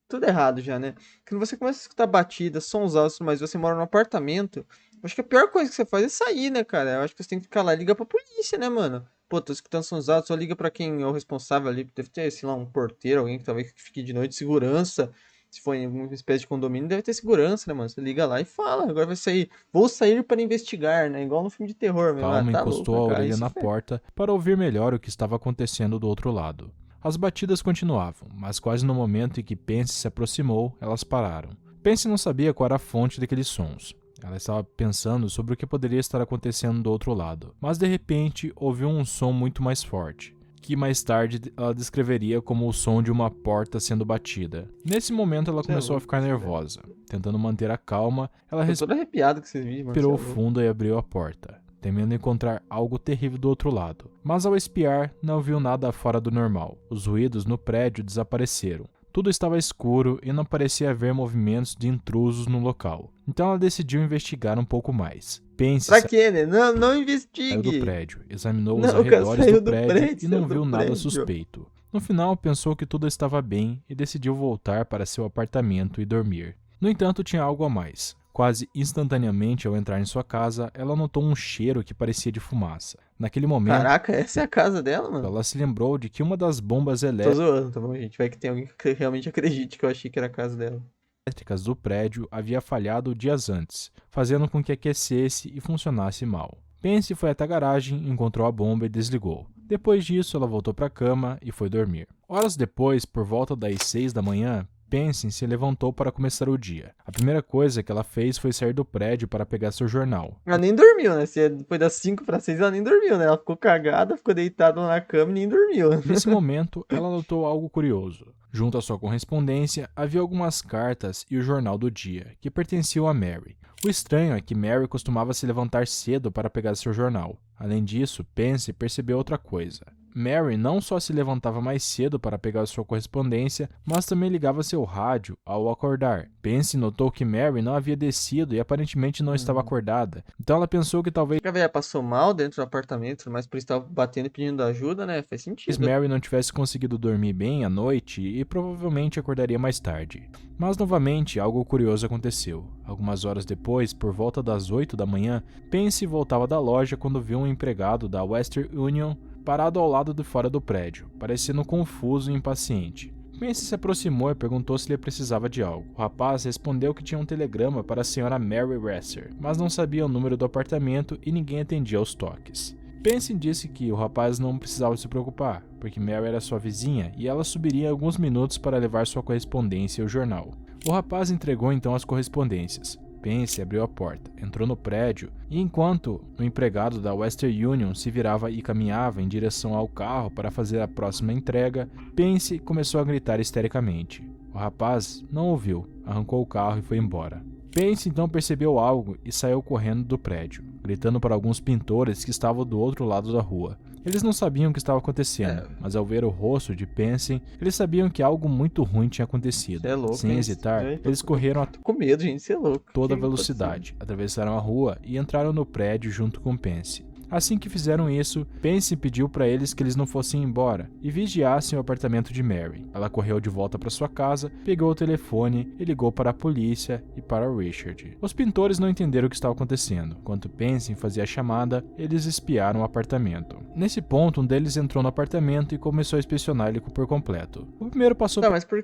Speaker 1: tudo errado já, né? Quando você começa a escutar batidas, sons altos, mas você mora num apartamento, eu acho que a pior coisa que você faz é sair, né, cara? Eu acho que você tem que ficar lá e ligar pra polícia, né, mano? Pô, tô escutando sons altos, só liga pra quem é o responsável ali. Deve ter, sei lá, um porteiro, alguém que talvez fique de noite, segurança. Se for em alguma espécie de condomínio, deve ter segurança, né, mano? Você liga lá e fala, agora vai sair. Vou sair para investigar, né? Igual no filme de terror mesmo. Ah, tá
Speaker 2: encostou
Speaker 1: louco,
Speaker 2: a
Speaker 1: cara.
Speaker 2: orelha
Speaker 1: Isso
Speaker 2: na
Speaker 1: foi.
Speaker 2: porta para ouvir melhor o que estava acontecendo do outro lado. As batidas continuavam, mas quase no momento em que Pansy se aproximou, elas pararam. Pansy não sabia qual era a fonte daqueles sons. Ela estava pensando sobre o que poderia estar acontecendo do outro lado, mas de repente ouviu um som muito mais forte, que mais tarde ela descreveria como o som de uma porta sendo batida. Nesse momento ela
Speaker 1: Você é
Speaker 2: começou a
Speaker 1: louco,
Speaker 2: ficar
Speaker 1: velho.
Speaker 2: nervosa. Tentando manter a calma, ela
Speaker 1: Tô todo arrepiado com esses vídeos, mano. Você é
Speaker 2: respirou
Speaker 1: louco.
Speaker 2: fundo e abriu a porta, temendo encontrar algo terrível do outro lado. Mas ao espiar, não viu nada fora do normal. Os ruídos no prédio desapareceram. Tudo estava escuro e não parecia haver movimentos de intrusos no local. Então ela decidiu investigar um pouco mais. Pansy
Speaker 1: Pra quê, né? Não, não
Speaker 2: saiu do
Speaker 1: investigue.
Speaker 2: prédio, examinou os
Speaker 1: Não, o cara
Speaker 2: arredores
Speaker 1: saiu
Speaker 2: do
Speaker 1: do
Speaker 2: prédio
Speaker 1: prédio,
Speaker 2: e
Speaker 1: saiu
Speaker 2: não
Speaker 1: do
Speaker 2: viu nada
Speaker 1: prédio.
Speaker 2: suspeito. No final, pensou que tudo estava bem e decidiu voltar para seu apartamento e dormir. No entanto, tinha algo a mais. Quase instantaneamente, ao entrar em sua casa, ela notou um cheiro que parecia de fumaça. Naquele momento,
Speaker 1: Caraca, essa é a casa dela, mano?
Speaker 2: ela se lembrou de que uma das bombas
Speaker 1: Tô
Speaker 2: elétricas
Speaker 1: zoando, tá bom, gente? Vai que tem alguém que realmente acredite que eu achei que era a casa dela.
Speaker 2: elétricas do prédio havia falhado dias antes, fazendo com que aquecesse e funcionasse mal. Pansy foi até a garagem, encontrou a bomba e desligou. Depois disso, ela voltou para a cama e foi dormir. Horas depois, por volta das 6 da manhã, Pansy se levantou para começar o dia. A primeira coisa que ela fez foi sair do prédio para pegar seu jornal.
Speaker 1: Ela nem dormiu, né? Depois das 5 para 6, ela nem dormiu, né? Ela ficou cagada, ficou deitada na cama e nem dormiu.
Speaker 2: Nesse momento, ela notou algo curioso. Junto à sua correspondência, havia algumas cartas e o jornal do dia, que pertenciam a Mary. O estranho é que Mary costumava se levantar cedo para pegar seu jornal. Além disso, Pansy percebeu outra coisa. Mary não só se levantava mais cedo para pegar sua correspondência, mas também ligava seu rádio ao acordar. Pansy notou que Mary não havia descido e aparentemente não estava acordada, então ela pensou que talvez
Speaker 1: A velha passou mal dentro do apartamento, mas por isso estava batendo e pedindo ajuda, né? Faz sentido.
Speaker 2: Mary não tivesse conseguido dormir bem à noite e provavelmente acordaria mais tarde. Mas novamente algo curioso aconteceu. Algumas horas depois, por volta das 8 da manhã, Pansy voltava da loja quando viu um empregado da Western Union parado ao lado de fora do prédio, parecendo confuso e impaciente. Pansy se aproximou e perguntou se ele precisava de algo. O rapaz respondeu que tinha um telegrama para a senhora Mary Resser, mas não sabia o número do apartamento e ninguém atendia aos toques. Pansy disse que o rapaz não precisava se preocupar, porque Mary era sua vizinha e ela subiria em alguns minutos para levar sua correspondência e o jornal. O rapaz entregou então as correspondências. Pansy abriu a porta, entrou no prédio e enquanto o empregado da Western Union se virava e caminhava em direção ao carro para fazer a próxima entrega, Pansy começou a gritar histericamente. O rapaz não ouviu, arrancou o carro e foi embora. Pansy então percebeu algo e saiu correndo do prédio, gritando para alguns pintores que estavam do outro lado da rua. Eles não sabiam o que estava acontecendo, mas ao ver o rosto de Pansy, eles sabiam que algo muito ruim tinha acontecido.
Speaker 1: Cê é louco,
Speaker 2: Sem
Speaker 1: hein?
Speaker 2: hesitar,
Speaker 1: Tô
Speaker 2: eles correram a
Speaker 1: Tô com medo, gente. Você é louco.
Speaker 2: toda
Speaker 1: Que
Speaker 2: velocidade, atravessaram a rua e entraram no prédio junto com Pansy. Assim que fizeram isso, Pansy pediu para eles que eles não fossem embora e vigiassem o apartamento de Mary. Ela correu de volta para sua casa, pegou o telefone e ligou para a polícia e para Richard. Os pintores não entenderam o que estava acontecendo. Enquanto Pansy fazia a chamada, eles espiaram o apartamento. Nesse ponto, um deles entrou no apartamento e começou a inspecionar ele por completo. O primeiro passou
Speaker 1: Tá, mas por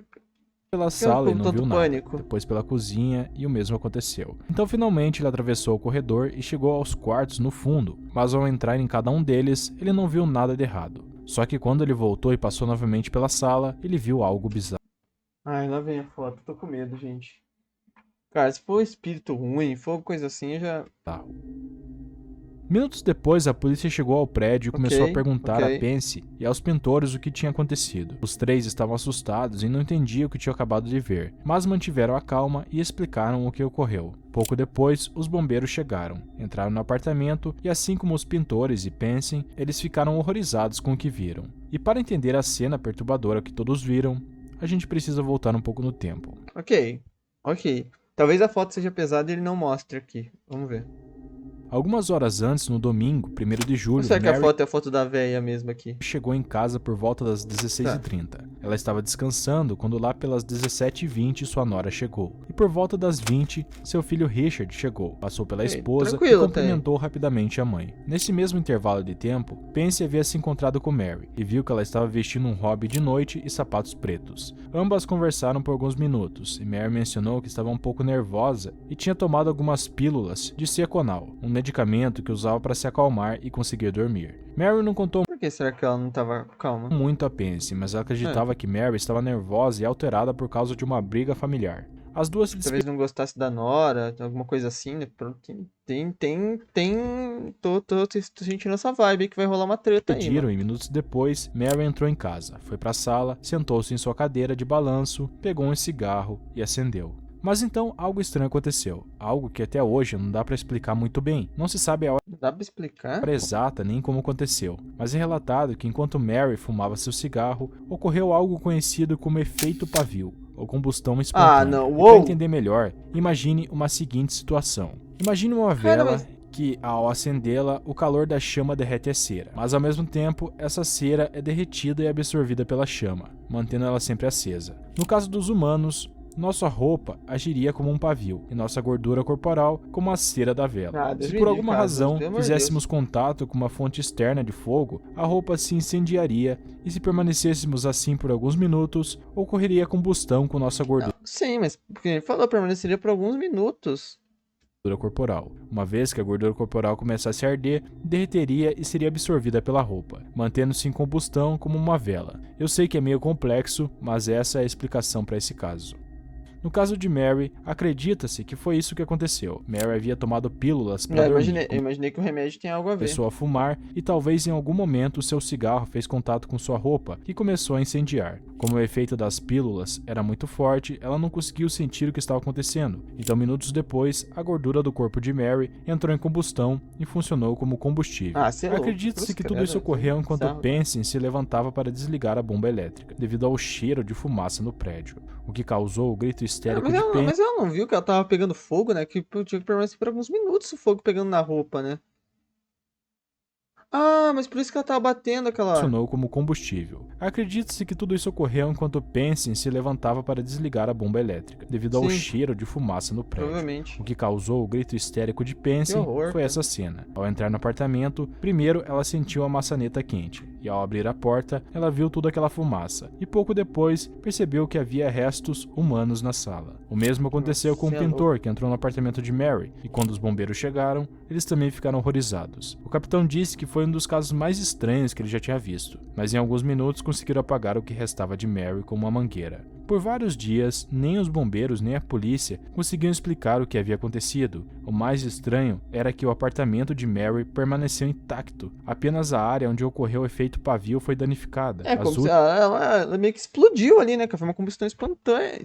Speaker 2: pela sala e
Speaker 1: com
Speaker 2: não
Speaker 1: tanto
Speaker 2: viu nada,
Speaker 1: pânico?
Speaker 2: depois pela cozinha e o mesmo aconteceu. Então finalmente ele atravessou o corredor e chegou aos quartos no fundo, mas ao entrar em cada um deles, ele não viu nada de errado. Só que quando ele voltou e passou novamente pela sala, ele viu algo bizarro.
Speaker 1: Ai, lá vem a foto. Tô com medo, gente. Cara, se for espírito ruim, for coisa assim, eu já...
Speaker 2: Minutos depois, a polícia chegou ao prédio e começou a perguntar
Speaker 1: ok.
Speaker 2: a Pansy e aos pintores o que tinha acontecido. Os três estavam assustados e não entendiam o que tinham acabado de ver, mas mantiveram a calma e explicaram o que ocorreu. Pouco depois, os bombeiros chegaram, entraram no apartamento e assim como os pintores e Pansy, eles ficaram horrorizados com o que viram. E para entender a cena perturbadora que todos viram, a gente precisa voltar um pouco no tempo.
Speaker 1: Ok. Talvez a foto seja pesada e ele não mostre aqui. Vamos ver.
Speaker 2: Algumas horas antes, no domingo, 1º de julho,
Speaker 1: Ou será que a
Speaker 2: Mary
Speaker 1: foto é a foto da véia mesmo aqui?
Speaker 2: chegou em casa por volta das 16h30. Ela estava descansando quando lá pelas 17h20 sua nora chegou. E por volta das 20, seu filho Richard chegou, passou pela esposa e
Speaker 1: tranquilo,
Speaker 2: cumprimentou rapidamente a mãe. Nesse mesmo intervalo de tempo, Pansy havia se encontrado com Mary e viu que ela estava vestindo um hobby de noite e sapatos pretos. Ambas conversaram por alguns minutos e Mary mencionou que estava um pouco nervosa e tinha tomado algumas pílulas de Seconal, um medicamento que usava para se acalmar e conseguir dormir. Mary não contou
Speaker 1: Por que será que ela não tava calma?
Speaker 2: muito a Pansy, mas ela acreditava que Mary estava nervosa e alterada por causa de uma briga familiar. As duas se
Speaker 1: Talvez não gostasse da nora, alguma coisa assim, né? Tô sentindo essa vibe aí que vai rolar uma treta aí,
Speaker 2: despediram
Speaker 1: mano.
Speaker 2: e minutos depois, Mary entrou em casa, foi para a sala, sentou-se em sua cadeira de balanço, pegou um cigarro e acendeu. Mas então algo estranho aconteceu, algo que até hoje não dá para explicar muito bem. Não se sabe a
Speaker 1: Dá pra explicar?
Speaker 2: hora exata nem como aconteceu, mas é relatado que enquanto Mary fumava seu cigarro, ocorreu algo conhecido como efeito pavio, ou combustão espontânea.
Speaker 1: Ah, não,
Speaker 2: E
Speaker 1: uou!
Speaker 2: para entender melhor, imagine uma seguinte situação. Imagine uma vela
Speaker 1: mas-
Speaker 2: que, ao acendê-la, o calor da chama derrete a cera, mas ao mesmo tempo, essa cera é derretida e absorvida pela chama, mantendo ela sempre acesa. No caso dos humanos, nossa roupa agiria como um pavio e nossa gordura corporal como a cera da vela.
Speaker 1: Ah, Deus
Speaker 2: Se
Speaker 1: me
Speaker 2: por
Speaker 1: livre,
Speaker 2: alguma
Speaker 1: cara.
Speaker 2: razão
Speaker 1: Pelo amor de
Speaker 2: fizéssemos
Speaker 1: Deus.
Speaker 2: contato com uma fonte externa de fogo, a roupa se incendiaria e se permanecêssemos assim por alguns minutos, ocorreria combustão com nossa
Speaker 1: Não,
Speaker 2: gordura
Speaker 1: sim, mas porque ele falou, permaneceria por alguns minutos.
Speaker 2: corporal. Uma vez que a gordura corporal começasse a arder, derreteria e seria absorvida pela roupa, mantendo-se em combustão como uma vela. Eu sei que é meio complexo, mas essa é a explicação para esse caso. No caso de Mary, acredita-se que foi isso que aconteceu. Mary havia tomado pílulas para dormir,
Speaker 1: Eu imaginei que o remédio tem algo a ver.
Speaker 2: começou a fumar e talvez em algum momento seu cigarro fez contato com sua roupa e começou a incendiar. Como o efeito das pílulas era muito forte, ela não conseguiu sentir o que estava acontecendo. Então, minutos depois, a gordura do corpo de Mary entrou em combustão e funcionou como combustível.
Speaker 1: Ah, cê é louco.
Speaker 2: Acredita-se
Speaker 1: Cruz
Speaker 2: que tudo isso
Speaker 1: credo,
Speaker 2: ocorreu enquanto
Speaker 1: bizarro.
Speaker 2: Penson se levantava para desligar a bomba elétrica, devido ao cheiro de fumaça no prédio, o que causou o grito histérico de Penson.
Speaker 1: Mas ela não viu que ela tava pegando fogo, né? Que tinha que permanecer por alguns minutos o fogo pegando na roupa, né? Ah, mas por isso que ela tava batendo aquela.
Speaker 2: Funcionou como combustível. Acredita-se que tudo isso ocorreu enquanto Penson se levantava para desligar a bomba elétrica, devido ao
Speaker 1: Sim.
Speaker 2: cheiro de fumaça no prédio.
Speaker 1: Provavelmente.
Speaker 2: O que causou o grito histérico de
Speaker 1: Que
Speaker 2: Penson
Speaker 1: horror,
Speaker 2: foi
Speaker 1: cara.
Speaker 2: essa cena. Ao entrar no apartamento, primeiro ela sentiu a maçaneta quente, e ao abrir a porta, ela viu toda aquela fumaça, e pouco depois percebeu que havia restos humanos na sala. O mesmo aconteceu com o
Speaker 1: Nossa, cê é
Speaker 2: pintor que entrou no apartamento de Mary, e quando os bombeiros chegaram, eles também ficaram horrorizados. O capitão disse que foi um dos casos mais estranhos que ele já tinha visto, mas em alguns minutos conseguiram apagar o que restava de Mary com uma mangueira. Por vários dias, nem os bombeiros nem a polícia conseguiam explicar o que havia acontecido. O mais estranho era que o apartamento de Mary permaneceu intacto, apenas a área onde ocorreu o efeito pavio foi danificada.
Speaker 1: É,
Speaker 2: As
Speaker 1: como se ela meio que explodiu ali, né? Que foi uma combustão espontânea.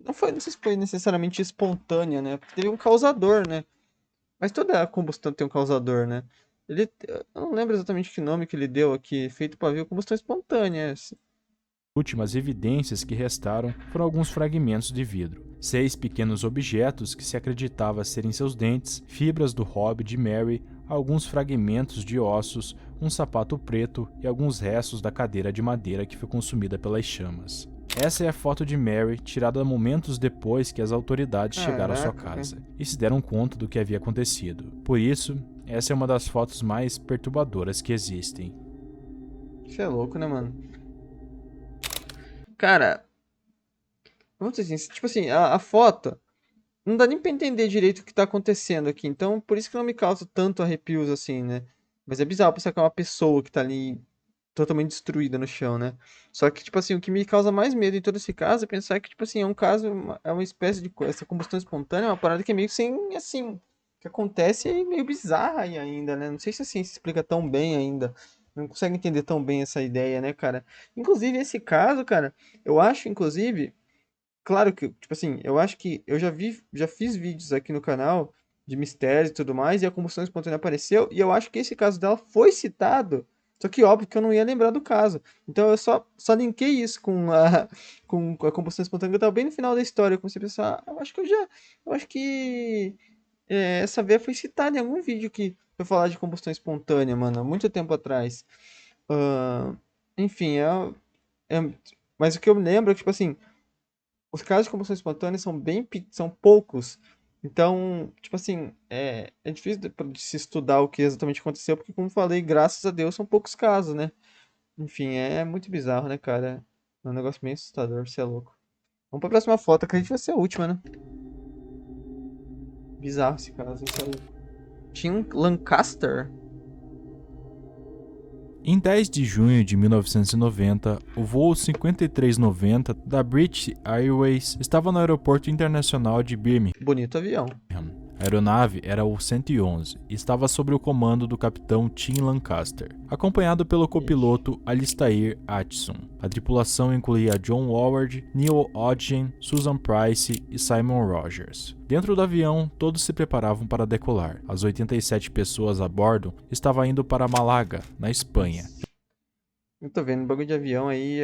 Speaker 1: Não sei se foi necessariamente espontânea, né? Porque teve um causador, né? Mas toda a combustão tem um causador, né? Eu não lembro exatamente que nome que ele deu aqui. Feito pavio, combustão espontânea.
Speaker 2: últimas evidências que restaram foram alguns fragmentos de vidro. 6 pequenos objetos que se acreditava serem seus dentes, fibras do hobby de Mary, alguns fragmentos de ossos, um sapato preto e alguns restos da cadeira de madeira que foi consumida pelas chamas. Essa é a foto de Mary, tirada momentos depois que as autoridades chegaram à sua casa e se deram conta do que havia acontecido. Por isso, essa é uma das fotos mais perturbadoras que existem.
Speaker 1: Isso é louco, né, mano? Cara, vamos dizer assim, tipo assim, a foto não dá nem pra entender direito o que tá acontecendo aqui. Então, por isso que não me causa tanto arrepios assim, né? Mas é bizarro pensar que é uma pessoa que tá ali totalmente destruída no chão, né? Só que, tipo assim, o que me causa mais medo em todo esse caso é pensar que, tipo assim, é um caso, é uma espécie de essa combustão espontânea, é uma parada que é meio sem, assim, que acontece e meio bizarra aí ainda, né? Não sei se assim se explica tão bem ainda. Não consegue entender tão bem essa ideia, né, cara? Inclusive, esse caso, cara, eu acho, inclusive, claro que, tipo assim, eu acho que eu já fiz vídeos aqui no canal de mistérios e tudo mais, e a combustão espontânea apareceu, e eu acho que esse caso dela foi citado, só que óbvio que eu não ia lembrar do caso. Então eu só linkei isso com a combustão espontânea, que eu tava bem no final da história, eu comecei a pensar, eu acho que essa veia foi citada em algum vídeo que foi falar de combustão espontânea, mano, há muito tempo atrás. Ah, enfim, é- mas o que eu me lembro é que, tipo assim, os casos de combustão espontânea são poucos. Então, tipo assim, é difícil de se estudar o que exatamente aconteceu, porque, como eu falei, graças a Deus são poucos casos, né? Enfim, é muito bizarro, né, cara? É um negócio meio assustador, você é louco. Vamos pra próxima foto, acredito que vai ser a última, né? Bizarro esse caso, isso é louco. Tim Lancaster?
Speaker 2: Em 10 de junho de 1990, o voo 5390 da British Airways estava no aeroporto internacional de Birmingham.
Speaker 1: Bonito avião.
Speaker 2: A aeronave era o 111 e estava sob o comando do capitão Tim Lancaster, acompanhado pelo copiloto Alistair Atchison. A tripulação incluía John Howard, Neil Hodgson, Susan Price e Simon Rogers. Dentro do avião, todos se preparavam para decolar. As 87 pessoas a bordo estavam indo para Málaga, na Espanha.
Speaker 1: Eu tô vendo, bagulho de avião aí.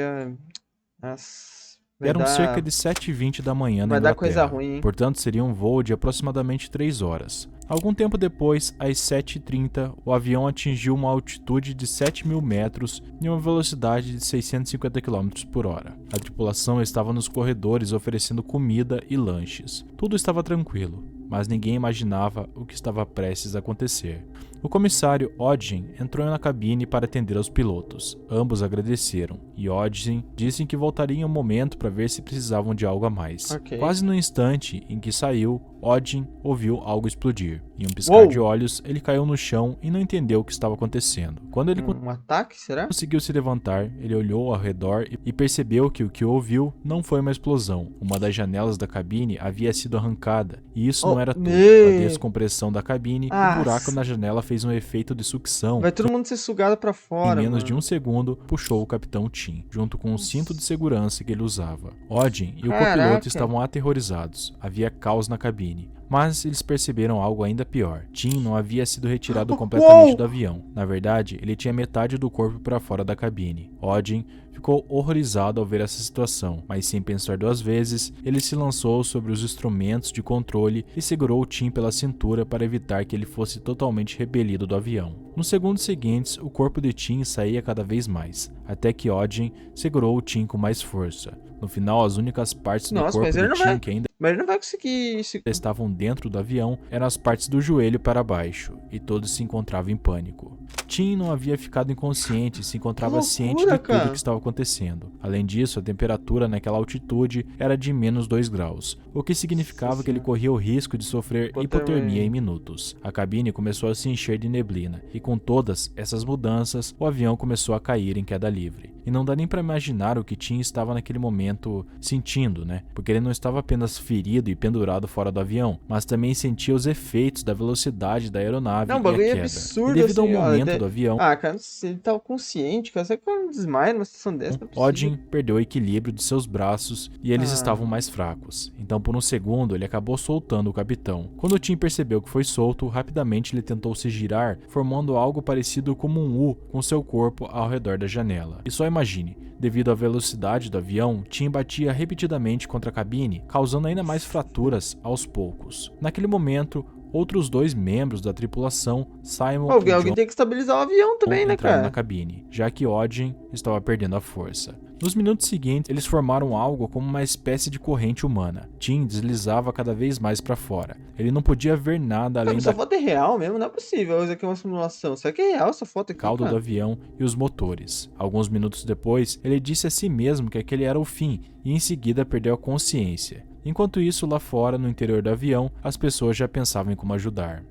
Speaker 2: Eram cerca de 7h20 da manhã na
Speaker 1: Vai dar
Speaker 2: Inglaterra,
Speaker 1: coisa ruim, hein?
Speaker 2: portanto seria um voo de aproximadamente 3 horas. Algum tempo depois, às 7h30, o avião atingiu uma altitude de 7.000 metros e uma velocidade de 650 km por hora. A tripulação estava nos corredores oferecendo comida e lanches. Tudo estava tranquilo, mas ninguém imaginava o que estava prestes a acontecer. O comissário Odin entrou na cabine para atender aos pilotos. Ambos agradeceram, e Odin disse que voltaria em um momento para ver se precisavam de algo a mais.
Speaker 1: Ok.
Speaker 2: Quase no instante em que saiu, Odin ouviu algo explodir. Em um piscar
Speaker 1: Uou!
Speaker 2: de olhos, ele caiu no chão e não entendeu o que estava acontecendo. Quando ele
Speaker 1: Um ataque, será?
Speaker 2: conseguiu se levantar, ele olhou ao redor e percebeu que o que ouviu não foi uma explosão. Uma das janelas da cabine havia sido arrancada, e isso não era tudo. A descompressão da cabine, o buraco na janela fez um efeito de sucção.
Speaker 1: Vai todo mundo ser sugado pra
Speaker 2: Em
Speaker 1: fora,
Speaker 2: menos de
Speaker 1: mano.
Speaker 2: um segundo, puxou o Capitão Tim, junto com o cinto de segurança que ele usava. Odin e o
Speaker 1: Caraca.
Speaker 2: copiloto estavam aterrorizados. Havia caos na cabine. Mas eles perceberam algo ainda pior. Tim não havia sido retirado completamente
Speaker 1: Uou!
Speaker 2: do avião. Na verdade, ele tinha metade do corpo para fora da cabine. Odin ficou horrorizado ao ver essa situação, mas sem pensar duas vezes, ele se lançou sobre os instrumentos de controle e segurou o Tim pela cintura para evitar que ele fosse totalmente repelido do avião. Nos segundos seguintes, o corpo de Tim saía cada vez mais, até que Odin segurou o Tim com mais força. No final, as únicas partes do
Speaker 1: Nossa,
Speaker 2: corpo
Speaker 1: mas
Speaker 2: de
Speaker 1: ele não
Speaker 2: Tim
Speaker 1: vai.
Speaker 2: que ainda
Speaker 1: Mas ele não vai conseguir.
Speaker 2: estavam dentro do avião eram as partes do joelho para baixo, e todos se encontravam em pânico. Tim não havia ficado inconsciente e se encontrava
Speaker 1: Que
Speaker 2: ciente
Speaker 1: loucura,
Speaker 2: de tudo
Speaker 1: cara.
Speaker 2: que estava acontecendo. Além disso, a temperatura naquela altitude era de menos 2 graus, o que significava que ele corria o risco de sofrer hipotermia em minutos. A cabine começou a se encher de neblina, e com todas essas mudanças, o avião começou a cair em queda livre. E não dá nem para imaginar o que Tim estava naquele momento sentindo, né? Porque ele não estava apenas ferido e pendurado fora do avião, mas também sentia os efeitos da velocidade da aeronave
Speaker 1: Não, o
Speaker 2: e a
Speaker 1: bagulho é
Speaker 2: queda.
Speaker 1: absurdo,
Speaker 2: E devido ao
Speaker 1: assim, ó.
Speaker 2: momento do avião,
Speaker 1: Ah, cara, se ele tá consciente, cara. Será que o cara não desmaia numa situação dessa? Não é
Speaker 2: Odin
Speaker 1: possível.
Speaker 2: perdeu o equilíbrio de seus braços e eles
Speaker 1: Ah.
Speaker 2: estavam mais fracos. Então, por um segundo, ele acabou soltando o capitão. Quando Tim percebeu que foi solto, rapidamente ele tentou se girar, formando algo parecido como um U com seu corpo ao redor da janela. E só imagine, devido à velocidade do avião, Tim batia repetidamente contra a cabine, causando ainda mais fraturas aos poucos. Naquele momento, outros dois membros da tripulação, Simon
Speaker 1: Pô,
Speaker 2: e
Speaker 1: alguém
Speaker 2: John,
Speaker 1: tem que estabilizar o avião também, né,
Speaker 2: entraram na
Speaker 1: cara?
Speaker 2: cabine, já que Odin estava perdendo a força. Nos minutos seguintes, eles formaram algo como uma espécie de corrente humana. Tim deslizava cada vez mais para fora. Ele não podia ver nada
Speaker 1: Cara,
Speaker 2: além
Speaker 1: essa
Speaker 2: da
Speaker 1: foto é real mesmo? Não é possível. Isso aqui é uma simulação. Será que é real essa foto aqui,
Speaker 2: cauda do
Speaker 1: cara?
Speaker 2: avião e os motores. Alguns minutos depois, ele disse a si mesmo que aquele era o fim e em seguida perdeu a consciência. Enquanto isso, lá fora, no interior do avião, as pessoas já pensavam em como ajudar.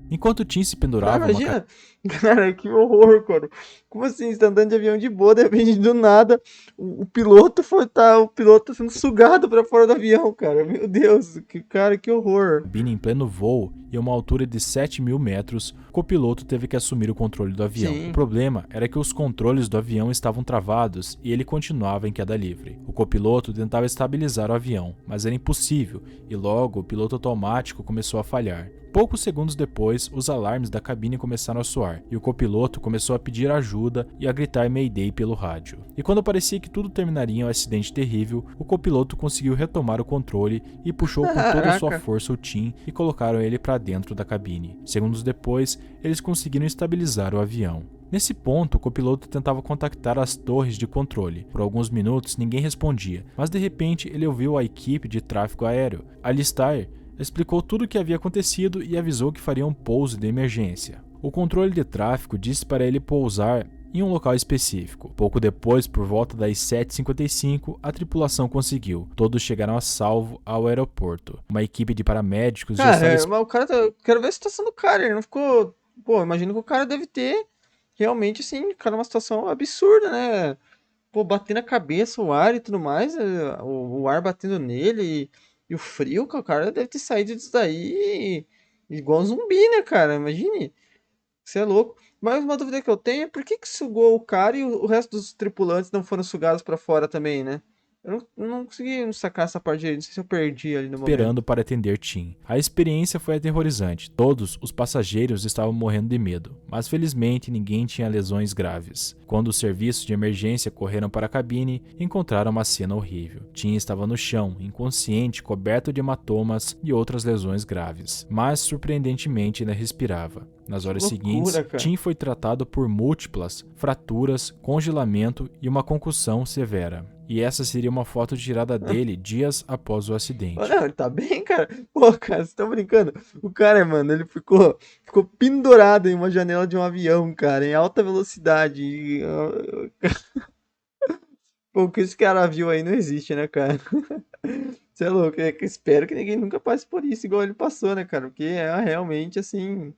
Speaker 2: Enquanto Tim se
Speaker 1: Cara,
Speaker 2: pendurava uma
Speaker 1: imagina. Cara, que horror, cara. Como assim? Você tá andando de avião de boa, de repente, do nada, o piloto o piloto tá sendo sugado pra fora do avião, cara. Meu Deus, cara, que horror.
Speaker 2: cabine em pleno voo e a uma altura de 7.000 metros, o copiloto teve que assumir o controle do avião.
Speaker 1: Sim.
Speaker 2: O problema era que os controles do avião estavam travados e ele continuava em queda livre. O copiloto tentava estabilizar o avião, mas era impossível e logo o piloto automático começou a falhar. Poucos segundos depois, os alarmes da cabine começaram a soar e o copiloto começou a pedir ajuda e a gritar Mayday pelo rádio. E quando parecia que tudo terminaria em um acidente terrível, o copiloto conseguiu retomar o controle e puxou com toda a sua
Speaker 1: Caraca.
Speaker 2: força o Tim e colocaram ele para dentro da cabine. Segundos depois, eles conseguiram estabilizar o avião. Nesse ponto, o copiloto tentava contactar as torres de controle. Por alguns minutos, ninguém respondia, mas de repente ele ouviu a equipe de tráfego aéreo. Alistair explicou tudo o que havia acontecido e avisou que faria um pouso de emergência. O controle de tráfego disse para ele pousar em um local específico. Pouco depois, por volta das 7h55, a tripulação conseguiu. Todos chegaram a salvo ao aeroporto. Uma equipe de paramédicos já estava
Speaker 1: Cara, mas o cara tá. Quero ver a situação do cara. Ele não ficou. Pô, imagino que o cara deve ter. Realmente, assim, cara, uma situação absurda, né? Pô, batendo a cabeça, o ar e tudo mais, o ar batendo nele e o frio, cara, o cara deve ter saído disso daí igual um zumbi, né, cara? Imagine, você é louco. Mas uma dúvida que eu tenho é por que que sugou o cara e o resto dos tripulantes não foram sugados pra fora também, né? Eu não consegui sacar essa parte aí, não sei se eu perdi ali no
Speaker 2: esperando
Speaker 1: momento.
Speaker 2: para atender Tim. A experiência foi aterrorizante. Todos os passageiros estavam morrendo de medo, mas felizmente ninguém tinha lesões graves. Quando os serviços de emergência correram para a cabine, encontraram uma cena horrível. Tim estava no chão, inconsciente, coberto de hematomas e outras lesões graves, mas surpreendentemente ainda respirava. Nas
Speaker 1: Que
Speaker 2: horas seguintes,
Speaker 1: loucura, cara.
Speaker 2: Tim foi tratado por múltiplas fraturas, congelamento e uma concussão severa. E essa seria uma foto tirada dele dias após o
Speaker 1: Ô,
Speaker 2: acidente.
Speaker 1: não, ele tá bem, cara. Pô, cara, vocês estão brincando? O cara, mano, ele ficou pendurado em uma janela de um avião, cara, em alta velocidade. Pô, o que esse cara viu aí não existe, né, cara? Você é louco. É que eu espero que ninguém nunca passe por isso igual ele passou, né, cara? Porque é realmente assim.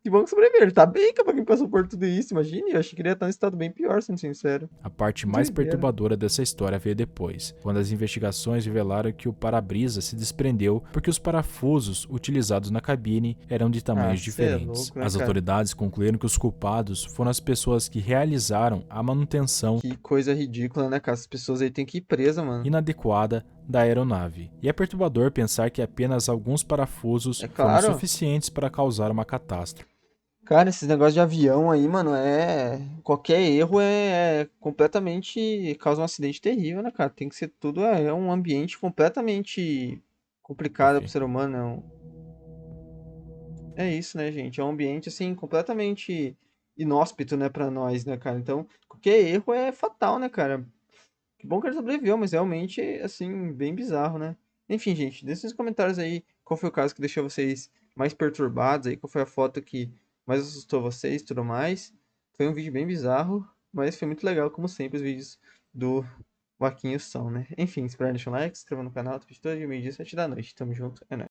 Speaker 1: Que bom que sobreviveu. Ele tá bem, cara, pra quem passou por tudo isso. Imagine, eu achei que ele ia estar em um estado bem pior, sendo sincero.
Speaker 2: A parte
Speaker 1: Que
Speaker 2: mais
Speaker 1: doideira.
Speaker 2: perturbadora dessa história veio depois, quando as investigações revelaram que o para-brisa se desprendeu porque os parafusos utilizados na cabine eram de
Speaker 1: Ah,
Speaker 2: tamanhos
Speaker 1: você é
Speaker 2: diferentes.
Speaker 1: louco, né,
Speaker 2: As
Speaker 1: cara?
Speaker 2: autoridades concluíram que os culpados foram as pessoas que realizaram a manutenção
Speaker 1: Que coisa ridícula, né, cara? As pessoas aí têm que ir presa, mano.
Speaker 2: inadequada da aeronave. E é perturbador pensar que apenas alguns parafusos
Speaker 1: É
Speaker 2: foram
Speaker 1: claro.
Speaker 2: suficientes para causar uma catástrofe.
Speaker 1: Cara, esses negócios de avião aí, mano, qualquer erro é completamente. Causa um acidente terrível, né, cara? Tem que ser tudo. É um ambiente completamente complicado pro ser humano. É isso, né, gente? É um ambiente, assim, completamente inóspito, né, pra nós, né, cara? Então, qualquer erro é fatal, né, cara? Que bom que ele sobreviveu, mas realmente, assim, bem bizarro, né? Enfim, gente, deixa nos comentários aí qual foi o caso que deixou vocês mais perturbados aí, qual foi a foto que mais assustou vocês e tudo mais. Foi um vídeo bem bizarro, mas foi muito legal, como sempre, os vídeos do Marquinhos são, né? Enfim, espero deixar um like, se inscreva no canal, vídeo todo dia, meio-dia, 7 da noite. Tamo junto, é nóis.